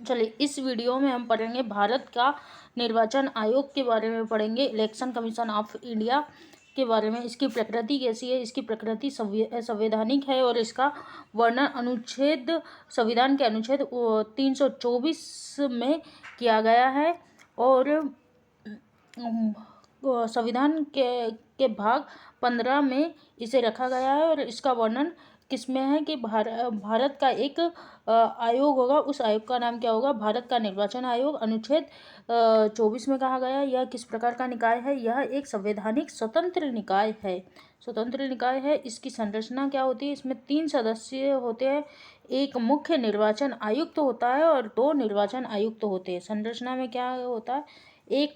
चलिए इस वीडियो में हम पढ़ेंगे भारत का निर्वाचन आयोग के बारे में पढ़ेंगे, इलेक्शन कमीशन ऑफ इंडिया के बारे में। इसकी प्रकृति कैसी है, इसकी प्रकृति संवैधानिक है और इसका वर्णन अनुच्छेद संविधान के अनुच्छेद 324 में किया गया है और संविधान के भाग 15 में इसे रखा गया है। और इसका वर्णन किसमें है कि भारत का एक आयोग होगा, उस आयोग का नाम क्या होगा, भारत का निर्वाचन आयोग। अनुच्छेद 24 में कहा गया यह किस प्रकार का निकाय है, यह एक संवैधानिक स्वतंत्र निकाय है, स्वतंत्र निकाय है। इसकी संरचना क्या होती है, इसमें 3 सदस्य होते हैं, एक मुख्य निर्वाचन आयुक्त होता है और 2 निर्वाचन आयुक्त होते हैं। संरचना में क्या होता है, एक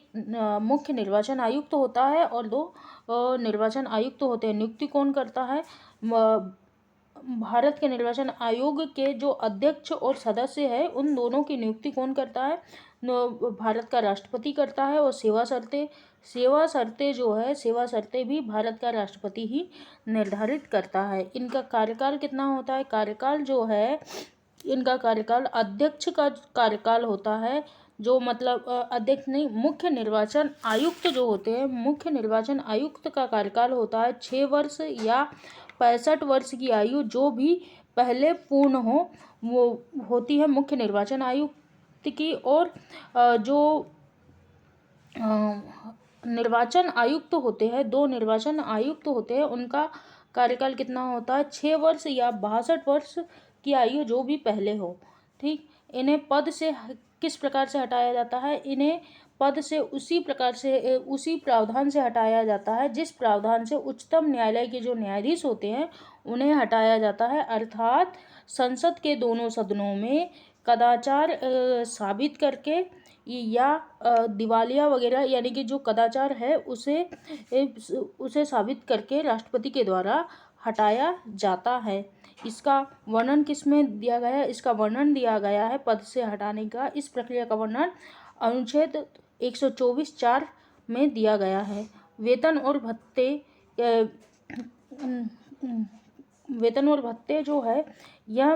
मुख्य निर्वाचन आयुक्त होता है और 2 निर्वाचन आयुक्त होते हैं। नियुक्ति कौन करता है, भारत के निर्वाचन आयोग के जो अध्यक्ष और सदस्य है उन दोनों की नियुक्ति कौन करता है, भारत का राष्ट्रपति करता है। और सेवा शर्तें जो है, सेवा शर्तें भी भारत का राष्ट्रपति ही निर्धारित करता है। इनका कार्यकाल कितना होता है, कार्यकाल जो है इनका कार्यकाल अध्यक्ष का कार्यकाल होता है, जो मतलब अध्यक्ष नहीं, मुख्य निर्वाचन आयुक्त जो होते हैं, मुख्य निर्वाचन आयुक्त का कार्यकाल होता है 6 वर्ष या 65 वर्ष की आयु जो भी पहले पूर्ण हो वो होती है मुख्य निर्वाचन आयुक्त की। और जो निर्वाचन आयुक्त होते हैं, 2 निर्वाचन आयुक्त होते हैं, उनका कार्यकाल कितना होता है, 6 वर्ष या 62 वर्ष की आयु जो भी पहले हो। ठीक, इन्हें पद से किस प्रकार से हटाया जाता है, इन्हें पद से उसी प्रावधान से हटाया जाता है जिस प्रावधान से उच्चतम न्यायालय के जो न्यायाधीश होते हैं उन्हें हटाया जाता है। अर्थात संसद के दोनों सदनों में कदाचार साबित करके या दिवालिया वगैरह यानी कि जो कदाचार है उसे साबित करके राष्ट्रपति के द्वारा हटाया जाता है। इसका वर्णन किस में दिया गया है, इसका वर्णन दिया गया है पद से हटाने का, इस प्रक्रिया का वर्णन अनुच्छेद 124(4) में दिया गया है। वेतन और भत्ते जो है यह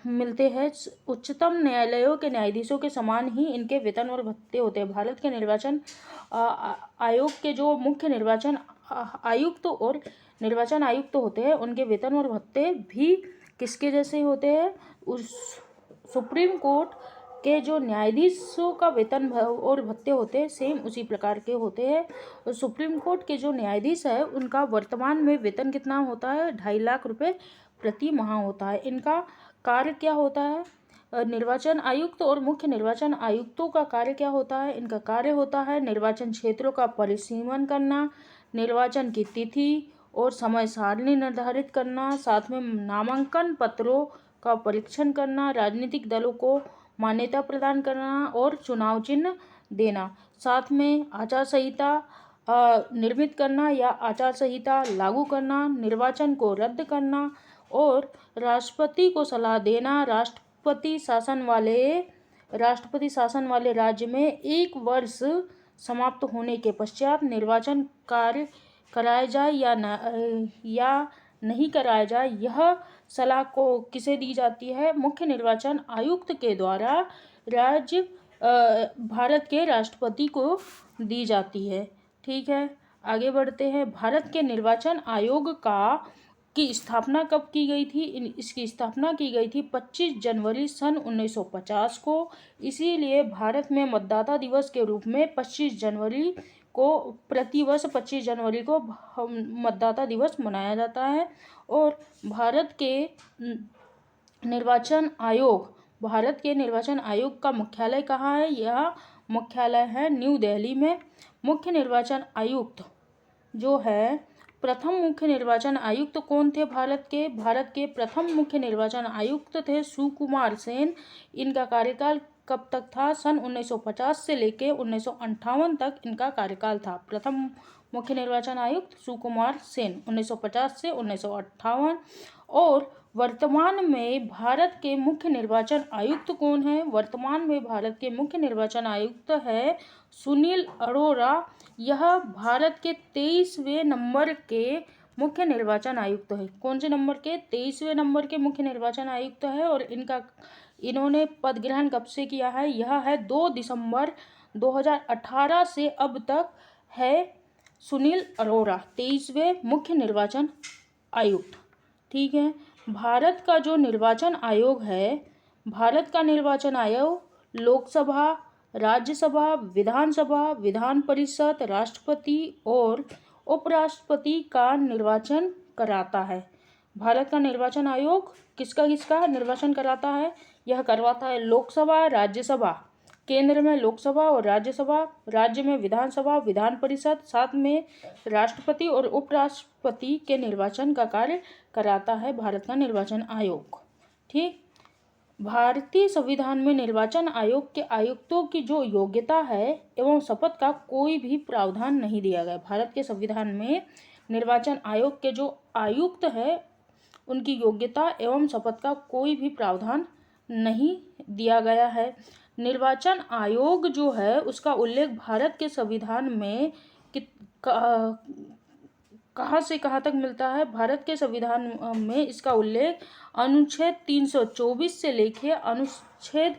मिलते हैं उच्चतम न्यायालयों के न्यायाधीशों के समान ही इनके वेतन और भत्ते होते हैं। भारत के निर्वाचन आयोग के जो मुख्य निर्वाचन आयुक्त और निर्वाचन आयुक्त होते हैं उनके वेतन और भत्ते भी किसके जैसे होते हैं, उस सुप्रीम कोर्ट के जो न्यायाधीशों का वेतन और भत्ते होते हैं सेम उसी प्रकार के होते हैं। और सुप्रीम कोर्ट के जो न्यायाधीश है उनका वर्तमान में वेतन कितना होता है, 2.5 लाख रुपए प्रति माह होता है। इनका कार्य क्या होता है, निर्वाचन आयुक्त और मुख्य निर्वाचन आयुक्तों का कार्य क्या होता है, इनका कार्य होता है निर्वाचन क्षेत्रों का परिसीमन करना, निर्वाचन की तिथि और समय सारणी निर्धारित करना, साथ में नामांकन पत्रों का परीक्षण करना, राजनीतिक दलों को मान्यता प्रदान करना और चुनाव चिन्ह देना, साथ में आचार संहिता निर्मित करना या आचार संहिता लागू करना, निर्वाचन को रद्द करना और राष्ट्रपति को सलाह देना। राष्ट्रपति शासन वाले राज्य में 1 वर्ष समाप्त होने के पश्चात निर्वाचन कार्य कराया जाए या नहीं कराया जाए, यह सलाह को किसे दी जाती है, मुख्य निर्वाचन आयुक्त के द्वारा भारत के राष्ट्रपति को दी जाती है। ठीक है, आगे बढ़ते हैं। भारत के निर्वाचन आयोग की स्थापना कब की गई थी, इसकी स्थापना की गई थी 25 जनवरी सन 1950 को। इसीलिए भारत में मतदाता दिवस के रूप में 25 जनवरी को प्रतिवर्ष 25 जनवरी को मतदाता दिवस मनाया जाता है। और भारत के निर्वाचन आयोग का मुख्यालय कहाँ है, यह मुख्यालय है न्यू दिल्ली में। मुख्य निर्वाचन आयुक्त जो है, प्रथम मुख्य निर्वाचन आयुक्त कौन थे भारत के प्रथम मुख्य निर्वाचन आयुक्त थे सुकुमार सेन। इनका कार्यकाल कब तक था, सन 1950 से लेकर 1958 तक इनका कार्यकाल था। प्रथम मुख्य निर्वाचन आयुक्त सुकुमार सेन 1950 से 1958। और वर्तमान में भारत के मुख्य निर्वाचन आयुक्त कौन है, वर्तमान में भारत के मुख्य निर्वाचन आयुक्त है सुनील अरोड़ा। यह भारत के 23वें नंबर के मुख्य निर्वाचन आयुक्त है। कौन से नंबर के, 23वें नंबर के मुख्य निर्वाचन आयुक्त है। और इन्होंने पद ग्रहण कब से किया है? यह है 2 दिसंबर 2018 से अब तक है सुनील अरोड़ा 23वें मुख्य निर्वाचन आयुक्त। ठीक है। भारत का जो निर्वाचन आयोग है, भारत का निर्वाचन आयोग लोकसभा, राज्यसभा, विधानसभा, विधान परिषद, राष्ट्रपति और उपराष्ट्रपति का निर्वाचन कराता है। भारत का निर्वाचन आयोग किसका किसका निर्वाचन कराता है? यह करवाता है लोकसभा, राज्यसभा, केंद्र में लोकसभा और राज्यसभा, राज्य में विधानसभा, विधान परिषद, साथ में राष्ट्रपति और उपराष्ट्रपति के निर्वाचन का कार्य कराता है भारत का निर्वाचन आयोग। ठीक। भारतीय संविधान में निर्वाचन आयोग के आयुक्तों की जो योग्यता है एवं शपथ का कोई भी प्रावधान नहीं दिया गया। भारत के संविधान में निर्वाचन आयोग के जो आयुक्त है उनकी योग्यता एवं शपथ का कोई भी प्रावधान नहीं दिया गया है। निर्वाचन आयोग जो है उसका उल्लेख भारत के संविधान में कहाँ से कहाँ तक मिलता है? भारत के संविधान में इसका उल्लेख अनुच्छेद 324 से लेकर अनुच्छेद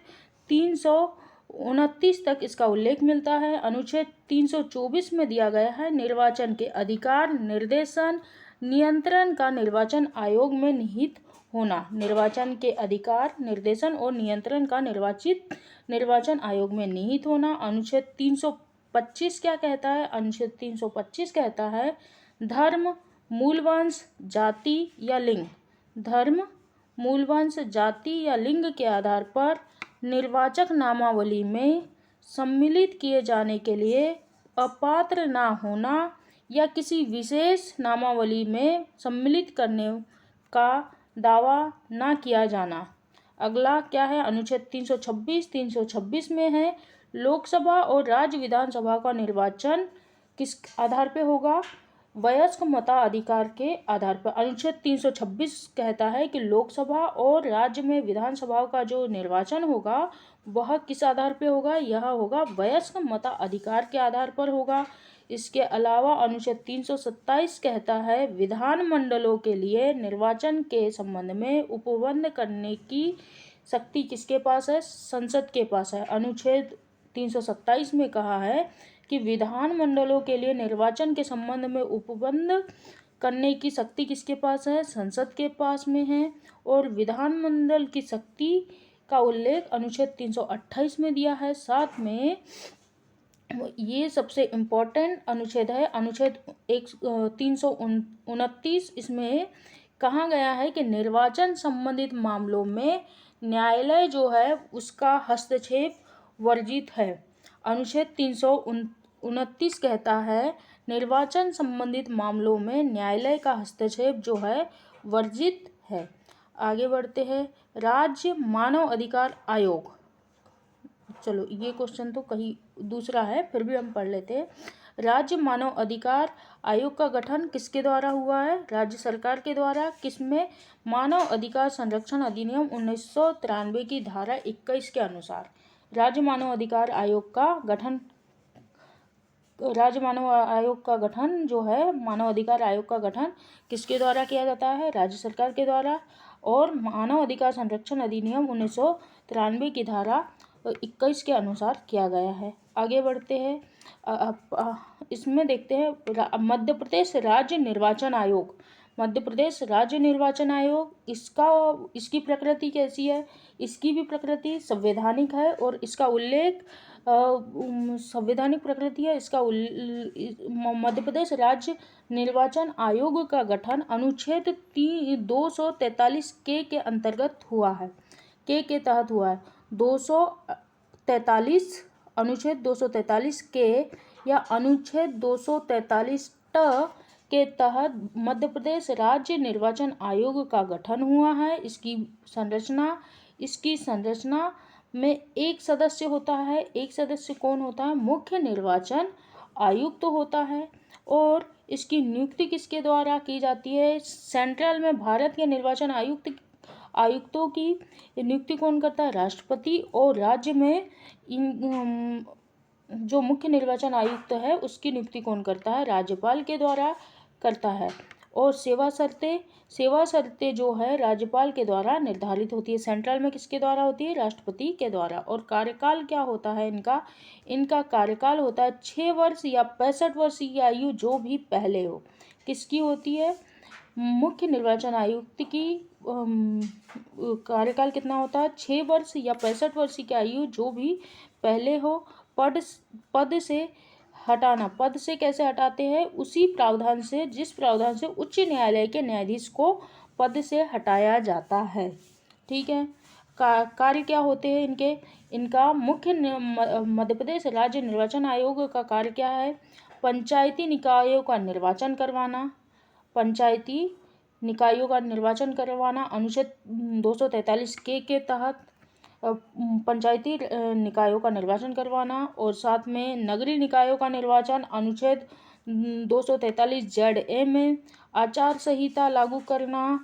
329 तक इसका उल्लेख मिलता है। अनुच्छेद 324 में दिया गया है निर्वाचन के अधिकार, निर्देशन, नियंत्रण का निर्वाचन आयोग में निहित होना। निर्वाचन के अधिकार, निर्देशन और नियंत्रण का निर्वाचन आयोग में निहित होना। अनुच्छेद 325 क्या कहता है? अनुच्छेद 325 कहता है धर्म, मूलवंश, जाति या लिंग, धर्म, मूलवंश, जाति या लिंग के आधार पर निर्वाचक नामावली में सम्मिलित किए जाने के लिए अपात्र ना होना या किसी विशेष नामावली में सम्मिलित करने का दावा ना किया जाना। अगला क्या है? अनुच्छेद 326 में है लोकसभा और राज्य विधानसभा का निर्वाचन किस आधार पे होगा? वयस्क मताधिकार के आधार पर। अनुच्छेद 326 कहता है कि लोकसभा और राज्य में विधानसभा का जो निर्वाचन होगा वह किस आधार पे होगा? यह होगा वयस्क मताधिकार के आधार पर होगा। इसके अलावा अनुच्छेद 327 कहता है विधानमंडलों के लिए निर्वाचन के संबंध में उपबंध करने की शक्ति किसके पास है? संसद के पास है। अनुच्छेद 327 में कहा है कि विधानमंडलों के लिए निर्वाचन के संबंध में उपबंध करने की शक्ति किसके पास है? संसद के पास में है। और विधानमंडल की शक्ति का उल्लेख अनुच्छेद 328 में दिया है। साथ में ये सबसे इम्पोर्टेंट अनुच्छेद है, अनुच्छेद 329। इसमें कहा गया है कि निर्वाचन संबंधित मामलों में न्यायालय जो है उसका हस्तक्षेप वर्जित है। अनुच्छेद 329 कहता है निर्वाचन संबंधित मामलों में न्यायालय का हस्तक्षेप जो है वर्जित है। आगे बढ़ते हैं। राज्य मानव अधिकार आयोग, चलो ये क्वेश्चन तो कहीं दूसरा है, फिर भी हम पढ़ लेते हैं। राज्य मानव अधिकार आयोग का गठन किसके द्वारा हुआ है? राज्य सरकार के द्वारा। किसमें? मानव अधिकार संरक्षण अधिनियम 1993 की धारा 21 के अनुसार राज्य मानव अधिकार आयोग का गठन जो है मानव अधिकार आयोग का गठन किसके द्वारा किया जाता है? राज्य सरकार के द्वारा। और मानव अधिकार संरक्षण अधिनियम 1993 की धारा 21 के अनुसार किया गया है। आगे बढ़ते हैं। इसमें देखते हैं मध्य प्रदेश राज्य निर्वाचन आयोग। मध्य प्रदेश राज्य निर्वाचन आयोग, इसकी प्रकृति कैसी है? इसकी भी प्रकृति संवैधानिक है और इसका उल्लेख संवैधानिक प्रकृति है। इसका मध्य प्रदेश राज्य निर्वाचन आयोग का गठन अनुच्छेद 243 के अंतर्गत हुआ है। के तहत हुआ है। 243 अनुच्छेद 243 के या अनुच्छेद 243 के तहत मध्य प्रदेश राज्य निर्वाचन आयोग का गठन हुआ है। इसकी संरचना में एक सदस्य होता है। एक सदस्य कौन होता है? मुख्य निर्वाचन आयुक्त होता है। और इसकी नियुक्ति किसके द्वारा की जाती है? सेंट्रल में भारत के निर्वाचन आयुक्तों की नियुक्ति कौन करता है? राष्ट्रपति। और राज्य में जो मुख्य निर्वाचन आयुक्त है उसकी नियुक्ति कौन करता है? राज्यपाल के द्वारा करता है। और सेवा शर्तें जो है राज्यपाल के द्वारा निर्धारित होती है। सेंट्रल में किसके द्वारा होती है? राष्ट्रपति के द्वारा। और कार्यकाल क्या होता है इनका कार्यकाल होता है 6 वर्ष या 65 वर्ष की आयु जो भी पहले हो। किसकी होती है? मुख्य निर्वाचन आयुक्त की कार्यकाल कितना होता है? 6 वर्ष या 65 वर्ष की आयु जो भी पहले हो। पद से कैसे हटाते हैं? उसी प्रावधान से जिस प्रावधान से उच्च न्यायालय के न्यायाधीश को पद से हटाया जाता है। ठीक है। कार्य क्या होते हैं इनका मुख्य मध्य प्रदेश राज्य निर्वाचन आयोग का कार्य क्या है? पंचायती निकायों का निर्वाचन करवाना अनुच्छेद 243 के तहत पंचायती निकायों का निर्वाचन करवाना, और साथ में नगरीय निकायों का निर्वाचन अनुच्छेद 243 ZA में आचार संहिता लागू करना,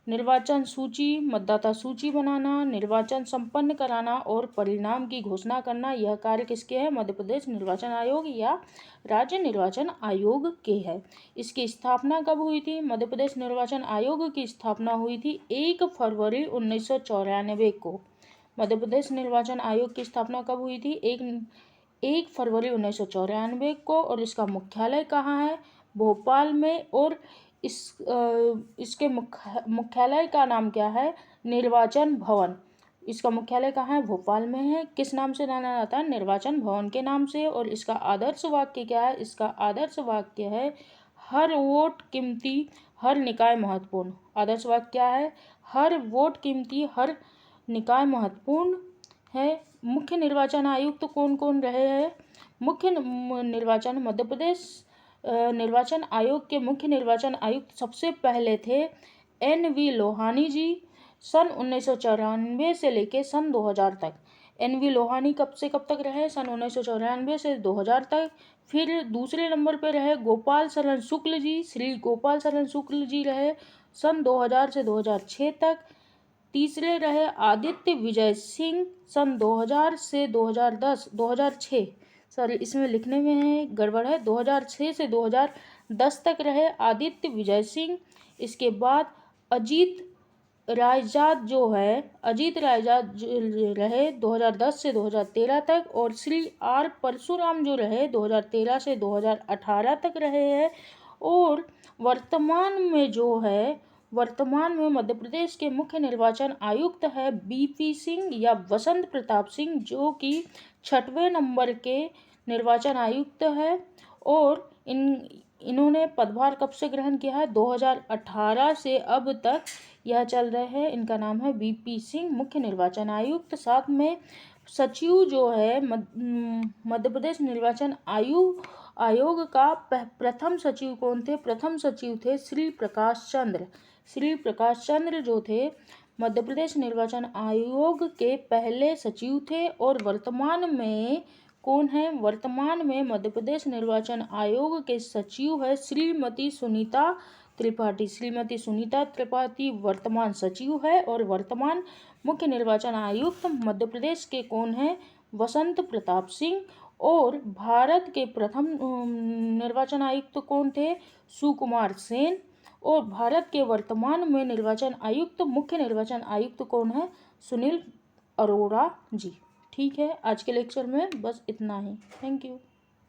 निर्वाचन सूची मतदाता सूची बनाना, निर्वाचन संपन्न कराना और परिणाम की घोषणा करना, यह कार्य किसके है? मध्य प्रदेश निर्वाचन आयोग या राज्य निर्वाचन आयोग के है। इसकी स्थापना कब हुई थी? मध्य प्रदेश निर्वाचन आयोग की स्थापना हुई थी 1 फरवरी 1994 को। मध्य प्रदेश निर्वाचन आयोग की स्थापना कब हुई थी? 1 फरवरी 1994 को। और इसका मुख्यालय कहाँ है? भोपाल में। और इसके मुख्यालय का नाम क्या है? निर्वाचन भवन। इसका मुख्यालय कहाँ है? भोपाल में है। किस नाम से जाना जाता है? निर्वाचन भवन के नाम से। और इसका आदर्श वाक्य क्या है? इसका आदर्श वाक्य है हर वोट कीमती, हर निकाय महत्वपूर्ण। आदर्श वाक्य क्या है? हर वोट कीमती, हर निकाय महत्वपूर्ण है। मुख्य निर्वाचन आयुक्त कौन कौन रहे हैं? मुख्य निर्वाचन मध्य प्रदेश निर्वाचन आयोग के मुख्य निर्वाचन आयुक्त सबसे पहले थे NV लोहानी जी, सन 1994 से लेके सन 2000 तक। NV लोहानी कब से कब तक रहे? सन 1994 से 2000 तक। फिर दूसरे नंबर पर रहे गोपाल शरण शुक्ल जी, श्री गोपाल शरण शुक्ल जी रहे सन 2000 से 2006 तक। तीसरे रहे आदित्य विजय सिंह, सन 2000 से 2006, सॉरी इसमें लिखने में है गड़बड़ है, 2006 से 2010 तक रहे आदित्य विजय सिंह। इसके बाद अजीत रायजाद रहे 2010 से 2013 तक। और श्री R परशुराम जो रहे 2013 से 2018 तक रहे हैं। और वर्तमान में मध्य प्रदेश के मुख्य निर्वाचन आयुक्त है BP सिंह या वसंत प्रताप सिंह, जो कि 6वें नंबर के निर्वाचन आयुक्त है। और इन्होंने पदभार कब से ग्रहण किया है? 2018 से अब तक यह चल रहे हैं। इनका नाम है BP सिंह, मुख्य निर्वाचन आयुक्त। साथ में सचिव जो है मध्य प्रदेश निर्वाचन आयोग का प्रथम सचिव कौन थे? प्रथम सचिव थे श्री प्रकाश चंद्र जो थे मध्य प्रदेश निर्वाचन आयोग के पहले सचिव थे। और वर्तमान में कौन है? वर्तमान में मध्य प्रदेश निर्वाचन आयोग के सचिव है श्रीमती सुनीता त्रिपाठी वर्तमान सचिव है। और वर्तमान मुख्य निर्वाचन आयुक्त मध्य प्रदेश के कौन है? वसंत प्रताप सिंह। और भारत के प्रथम निर्वाचन आयुक्त कौन थे? सुकुमार सेन। और भारत के वर्तमान में मुख्य निर्वाचन आयुक्त कौन है? सुनील अरोड़ा जी। ठीक है, आज के लेक्चर में बस इतना ही। Thank you.